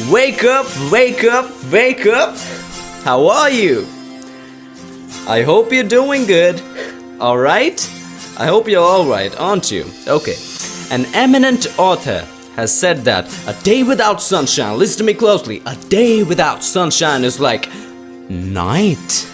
Wake up, wake up, wake up! How are you? I hope you're doing good. Alright? I hope you're alright, aren't you? Okay. An eminent author has said that a day without sunshine, listen to me closely, a day without sunshine is like night.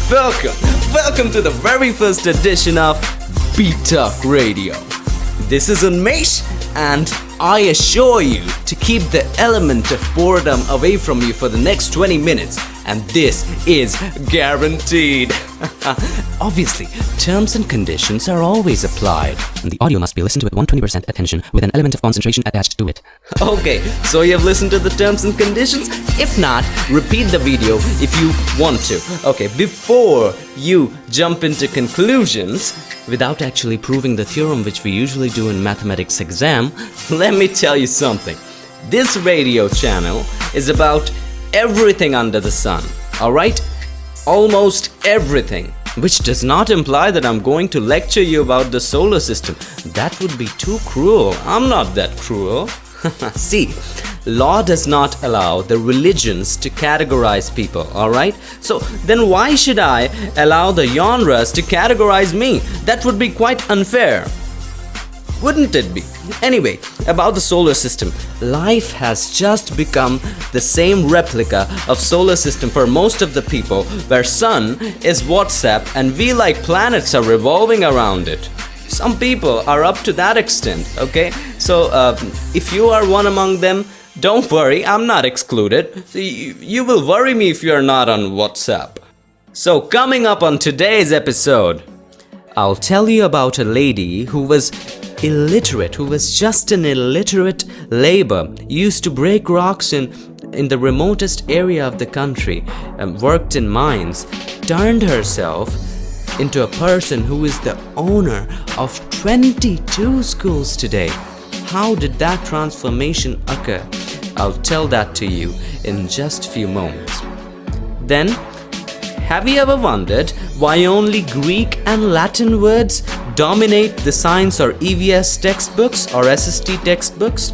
Welcome to the very first edition of BeaTalkRadio. This is Unmesh, and I assure you to keep the element of boredom away from you for the next 20 minutes, and this is guaranteed. Obviously, terms and conditions are always applied, and the audio must be listened to with 120% attention with an element of concentration attached to it. Okay, so you have listened to the terms and conditions? If not, repeat the video if you want to. Okay, before you jump into conclusions, without actually proving the theorem which we usually do in mathematics exam, let me tell you something. This radio channel is about everything under the sun, alright? Almost everything. Which does not imply that I'm going to lecture you about the solar system. That would be too cruel. I'm not that cruel. See, law does not allow the religions to categorize people, alright? So then why should I allow the genres to categorize me? That would be quite unfair. Wouldn't it be? Anyway, about the solar system. Life has just become the same replica of solar system for most of the people, where sun is WhatsApp and we like planets are revolving around it. Some people are up to that extent, okay? So if you are one among them, don't worry, I'm not excluded. You will worry me if you are not on WhatsApp. So coming up on today's episode, I'll tell you about a lady who was illiterate, who was just an illiterate labor, used to break rocks in the remotest area of the country, worked in mines, turned herself into a person who is the owner of 22 schools today. How did that transformation occur? I'll tell that to you in just few moments. Then, have you ever wondered why only Greek and Latin words dominate the science or EVS textbooks or SST textbooks?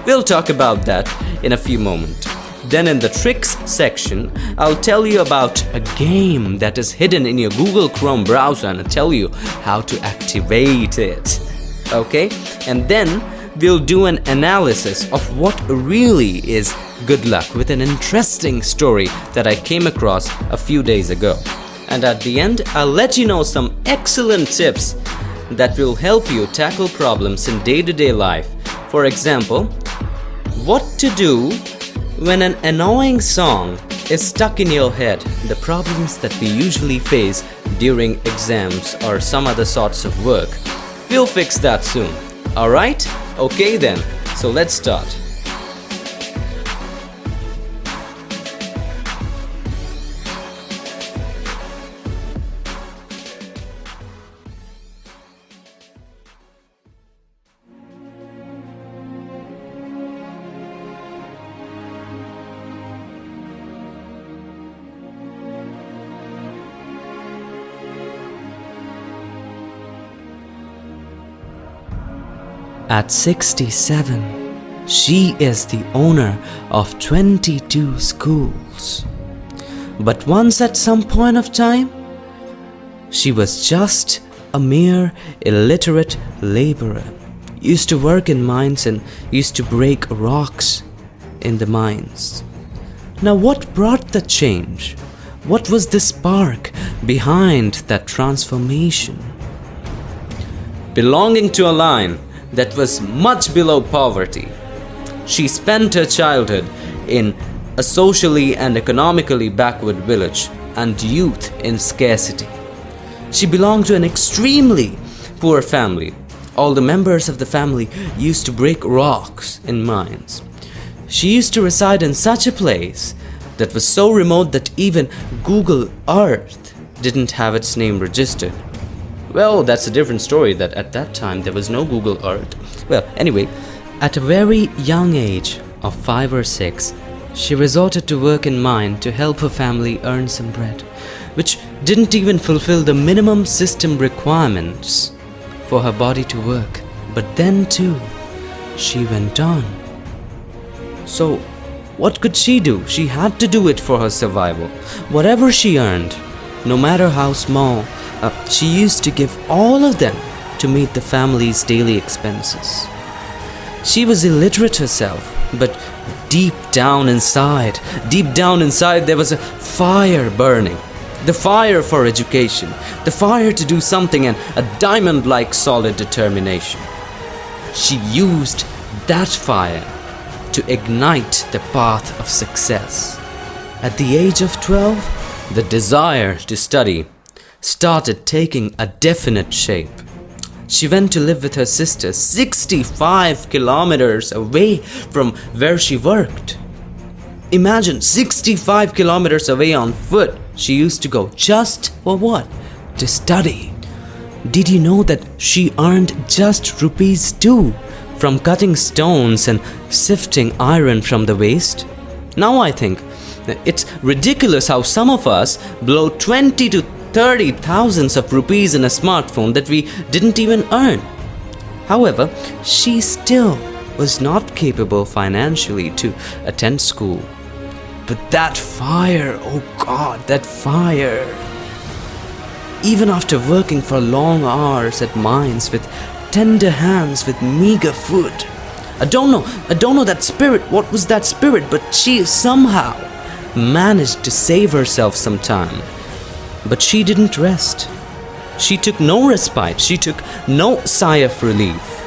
We'll talk about that in a few moments. Then in the tricks section, I'll tell you about a game that is hidden in your Google Chrome browser and I'll tell you how to activate it. Okay? And then we'll do an analysis of what really is good luck with an interesting story that I came across a few days ago. And at the end, I'll let you know some excellent tips that will help you tackle problems in day-to-day life. For example, what to do when an annoying song is stuck in your head, the problems that we usually face during exams or some other sorts of work. We'll fix that soon. Alright? Okay then, so let's start. At 67, she is the owner of 22 schools. But once at some point of time, she was just a mere illiterate laborer. Used to work in mines and used to break rocks in the mines. Now what brought the change? What was the spark behind that transformation? Belonging to a line that was much below poverty, she spent her childhood in a socially and economically backward village and youth in scarcity. She belonged to an extremely poor family. All the members of the family used to break rocks in mines. She used to reside in such a place that was so remote that even Google Earth didn't have its name registered. Well, that's a different story, that at that time there was no Google Earth. Well, anyway, at a very young age of 5 or 6, she resorted to work in mine to help her family earn some bread, which didn't even fulfill the minimum system requirements for her body to work. But then too, she went on. So, what could she do? She had to do it for her survival. Whatever she earned, no matter how small, she used to give all of them to meet the family's daily expenses. She was illiterate herself, but deep down inside, there was a fire burning. The fire for education, the fire to do something, and a diamond-like solid determination. She used that fire to ignite the path of success. At the age of 12, the desire to study started taking a definite shape. She went to live with her sister 65 kilometers away from where she worked. Imagine 65 kilometers away on foot. She used to go just for what? To study. Did you know that she earned just rupees 2 from cutting stones and sifting iron from the waste? Now I think it's ridiculous how some of us blow 20 to 30 thousands of rupees in a smartphone that we didn't even earn. However, she still was not capable financially to attend school. But that fire, oh God, that fire. Even after working for long hours at mines with tender hands with meager food. I don't know that spirit, what was that spirit, but she somehow managed to save herself some time. But she didn't rest. She took no respite. She took no sigh of relief.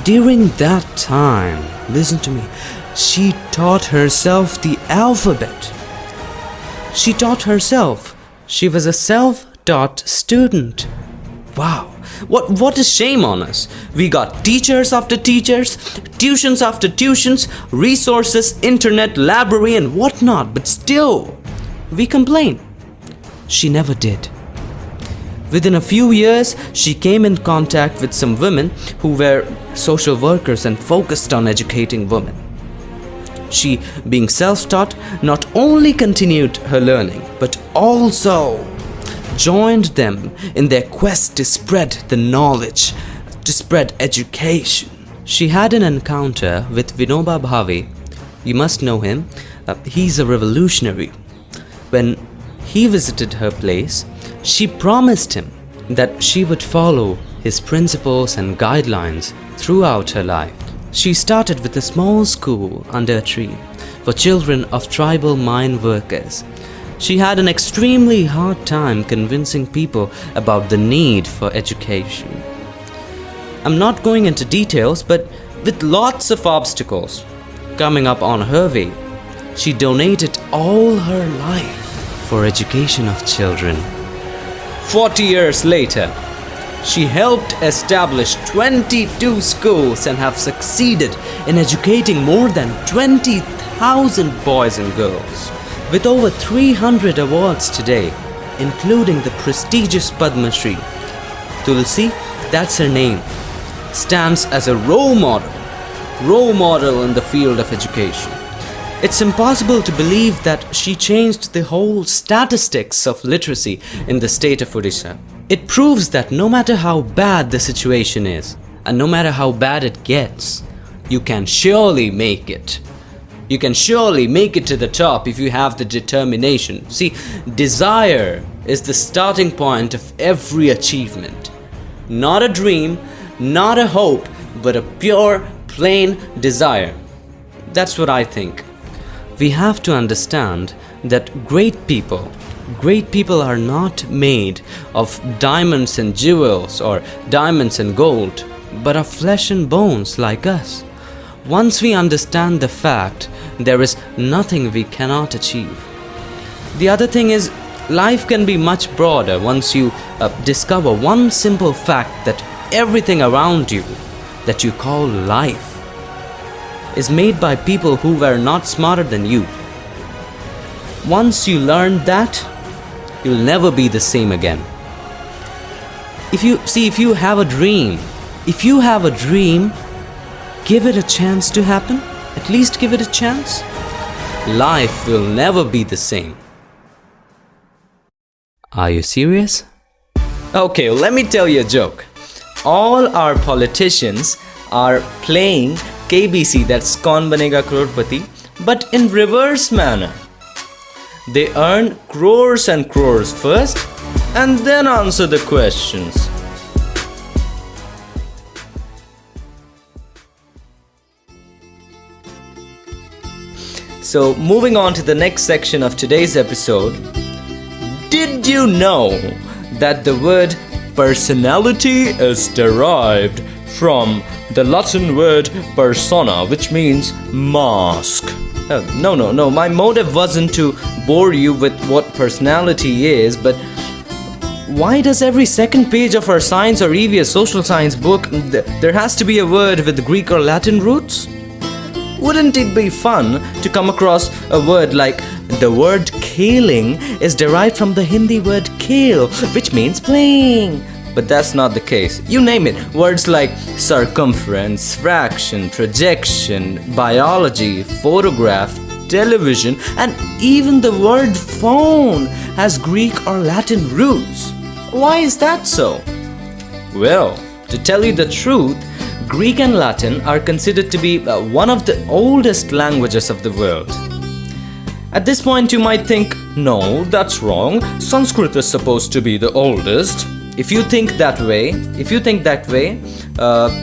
During that time, listen to me, she taught herself the alphabet. She taught herself. She was a self-taught student. Wow, what a shame on us. We got teachers after teachers, tuitions after tuitions, resources, internet, library and whatnot, but still, we complain. She never did. Within a few years, she came in contact with some women who were social workers and focused on educating women. She, being self-taught, not only continued her learning, but also joined them in their quest to spread the knowledge, to spread education. She had an encounter with Vinoba Bhave. You must know him. He's a revolutionary. When he visited her place, she promised him that she would follow his principles and guidelines throughout her life. She started with a small school under a tree for children of tribal mine workers. She had an extremely hard time convincing people about the need for education. I'm not going into details, but with lots of obstacles coming up on her way, she donated all her life for education of children. 40 years later, she helped establish 22 schools and have succeeded in educating more than 20,000 boys and girls. With over 300 awards today, including the prestigious Padma Shri, Tulsi, that's her name, stands as a role model in the field of education. It's impossible to believe that she changed the whole statistics of literacy in the state of Odisha. It proves that no matter how bad the situation is, and no matter how bad it gets, you can surely make it. You can surely make it to the top if you have the determination. See, desire is the starting point of every achievement. Not a dream, not a hope, but a pure, plain desire. That's what I think. We have to understand that great people are not made of diamonds and jewels or diamonds and gold, but of flesh and bones like us. Once we understand the fact, there is nothing we cannot achieve. The other thing is, life can be much broader once you discover one simple fact that everything around you that you call life is made by people who were not smarter than you. Once you learn that, you'll never be the same again. If you have a dream, give it a chance to happen. At least give it a chance. Life will never be the same. Are you serious? Okay, let me tell you a joke. All our politicians are playing KBC, that's Kaun Banega Crorepati, but in reverse manner. They earn crores and crores first and then answer the questions. So, moving on to the next section of today's episode. Did you know that the word personality is derived from the Latin word persona, which means mask? No. My motive wasn't to bore you with what personality is, but why does every second page of our science or EVS social science book, there has to be a word with Greek or Latin roots? Wouldn't it be fun to come across a word like the word khaling is derived from the Hindi word khel, which means playing? But that's not the case. You name it. Words like circumference, fraction, projection, biology, photograph, television, and even the word phone has Greek or Latin roots. Why is that so? Well, to tell you the truth, Greek and Latin are considered to be one of the oldest languages of the world. At this point you might think, no, that's wrong. Sanskrit is supposed to be the oldest. If you think that way,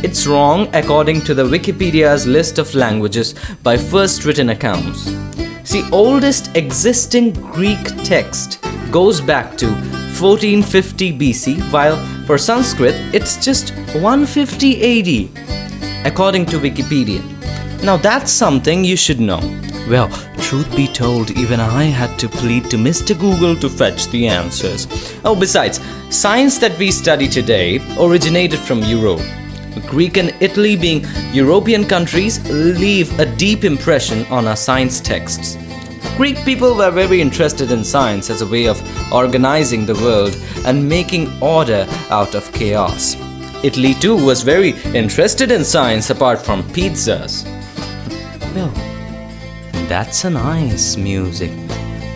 it's wrong according to the Wikipedia's list of languages by first written accounts. See, oldest existing Greek text goes back to 1450 BC, while for Sanskrit it's just 150 AD, according to Wikipedia. Now that's something you should know. Well, truth be told, even I had to plead to Mr. Google to fetch the answers. Oh, besides, science that we study today originated from Europe. Greek and Italy, being European countries, leave a deep impression on our science texts. Greek people were very interested in science as a way of organizing the world and making order out of chaos. Italy too was very interested in science apart from pizzas. Well, that's a nice music.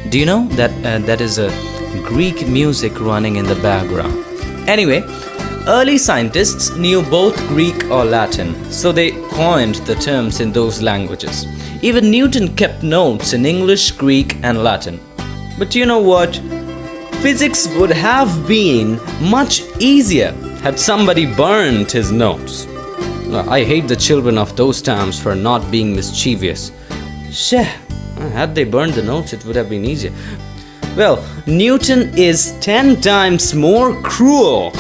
Do you know that that is a Greek music running in the background? Anyway, early scientists knew both Greek or Latin, so they coined the terms in those languages. Even Newton kept notes in English, Greek, and Latin. But you know what? Physics would have been much easier had somebody burned his notes. I hate the children of those times for not being mischievous. Had they burned the notes, it would have been easier. Well, Newton is 10 times more cruel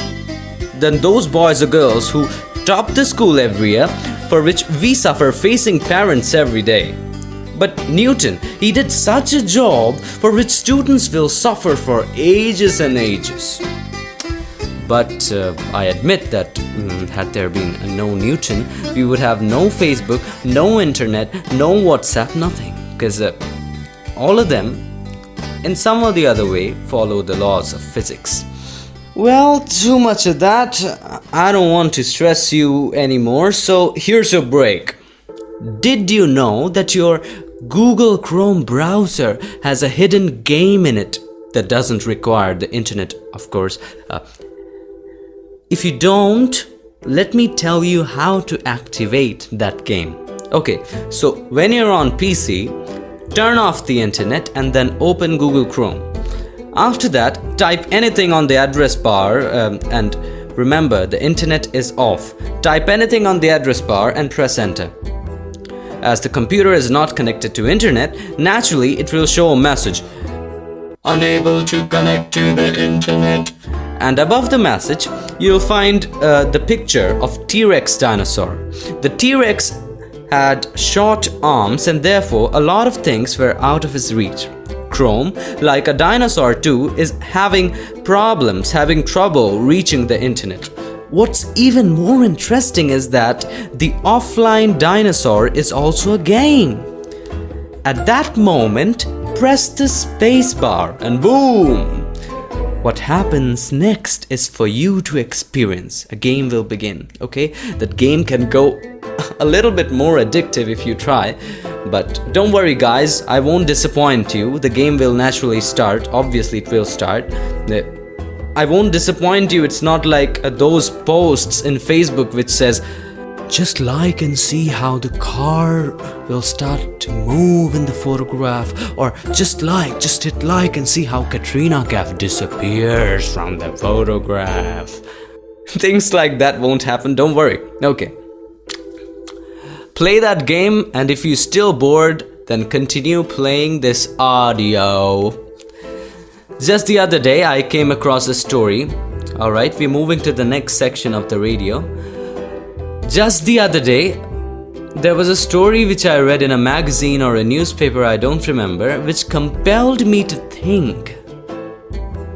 than those boys or girls who top the school every year, for which we suffer facing parents every day. But Newton, he did such a job for which students will suffer for ages and ages. But I admit that had there been no Newton, we would have no Facebook, no internet, no WhatsApp, nothing. Because all of them, in some or the other way, follow the laws of physics. Well, too much of that. I don't want to stress you anymore, so here's your break. Did you know that your Google Chrome browser has a hidden game in it that doesn't require the internet, of course? If you don't, let me tell you how to activate that game. Okay, so when you're on PC, turn off the internet and then open Google Chrome. After that, type anything on the address bar and remember, the internet is off. Type anything on the address bar and press enter. As the computer is not connected to internet, naturally it will show a message, unable to connect to the internet. And above the message, you'll find the picture of T-Rex dinosaur. The T-Rex had short arms and therefore a lot of things were out of his reach. Chrome, like a dinosaur too, is having trouble reaching the internet. What's even more interesting is that the offline dinosaur is also a game. At that moment, press the space bar and boom! What happens next is for you to experience. A game will begin, okay? That game can go a little bit more addictive if you try. But don't worry guys, I won't disappoint you. The game will naturally start. Obviously it will start. I won't disappoint you. It's not like those posts in Facebook which says, just like and see how the car will start to move in the photograph, or just hit like and see how Katrina Kaif disappears from the photograph. Things like that won't happen, don't worry. Okay. Play that game, and if you're still bored, then continue playing this audio. Just the other day, I came across a story. Alright, we're moving to the next section of the radio. Just the other day, there was a story which I read in a magazine or a newspaper, I don't remember, which compelled me to think.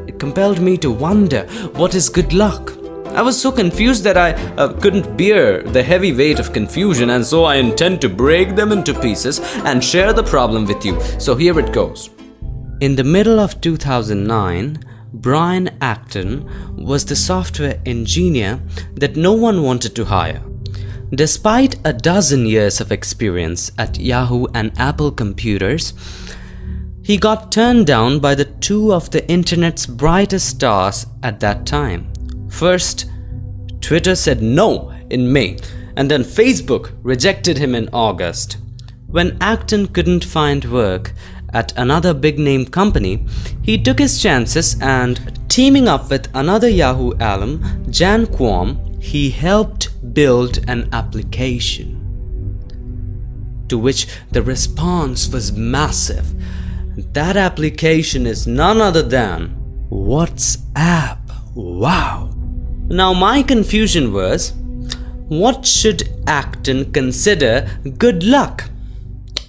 It compelled me to wonder, what is good luck? I was so confused that I couldn't bear the heavy weight of confusion, and so I intend to break them into pieces and share the problem with you. So here it goes. In the middle of 2009, Brian Acton was the software engineer that no one wanted to hire. Despite a dozen years of experience at Yahoo and Apple computers, he got turned down by the two of the internet's brightest stars at that time. First, Twitter said no in May, and then Facebook rejected him in August. When Acton couldn't find work at another big-name company, he took his chances and, teaming up with another Yahoo alum, Jan Quam, he helped build an application, to which the response was massive. That application is none other than WhatsApp. Wow! Now my confusion was, what should Acton consider good luck?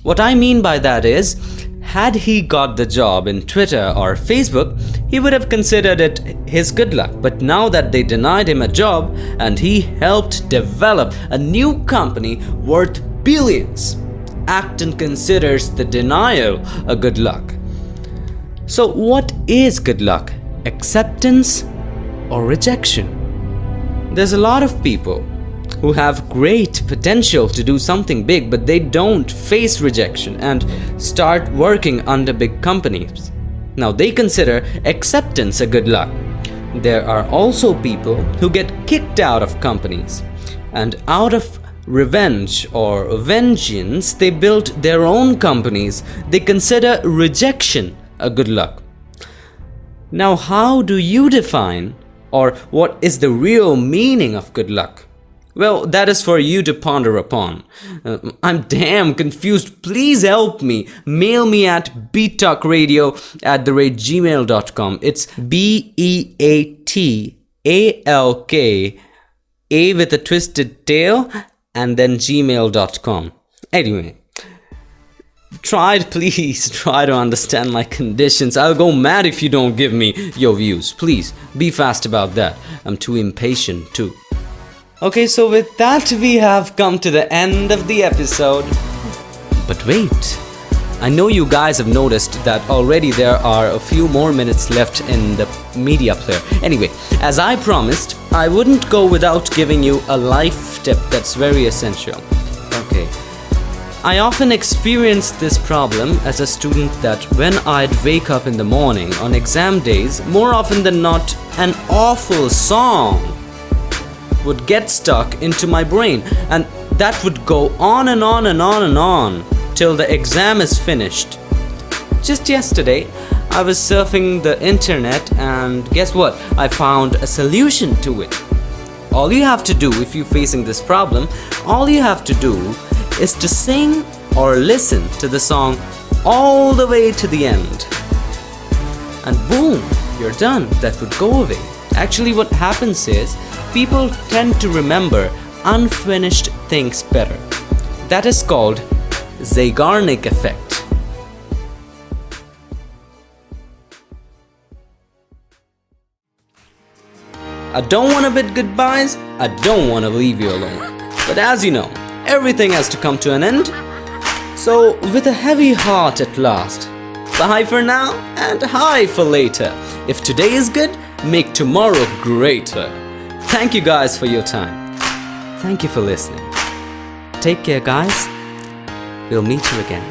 What I mean by that is, had he got the job in Twitter or Facebook, he would have considered it his good luck. But now that they denied him a job and he helped develop a new company worth billions, Acton considers the denial a good luck. So what is good luck? Acceptance or rejection? There's a lot of people who have great potential to do something big, but they don't face rejection and start working under big companies. Now they consider acceptance a good luck. There are also people who get kicked out of companies, and out of revenge or vengeance, they build their own companies. They consider rejection a good luck. Now, how do you define, or what is the real meaning of good luck? Well, that is for you to ponder upon. I'm damn confused. Please help me. Mail me at BeaTalkRadio@gmail.com. It's BeaTalk, A with a twisted tail, and then gmail.com. Anyway, please try to understand my conditions. I'll go mad if you don't give me your views. Please, be fast about that. I'm too impatient too. Okay, so with that, we have come to the end of the episode. But wait, I know you guys have noticed that already there are a few more minutes left in the media player. Anyway, as I promised, I wouldn't go without giving you a life tip that's very essential. Okay, I often experienced this problem as a student, that when I'd wake up in the morning on exam days, more often than not, an awful song would get stuck into my brain, and that would go on and on and on and on till the exam is finished. Just yesterday, I was surfing the internet, and guess what? I found a solution to it. All you have to do, if you're facing this problem, all you have to do is to sing or listen to the song all the way to the end. And boom, you're done. That would go away. Actually, what happens is, people tend to remember unfinished things better. That is called Zeigarnik effect. I don't want to bid goodbyes, I don't want to leave you alone. But as you know, everything has to come to an end. So with a heavy heart at last, bye for now and hi for later. If today is good, make tomorrow greater. Thank you guys for your time. Thank you for listening. Take care, guys. We'll meet you again.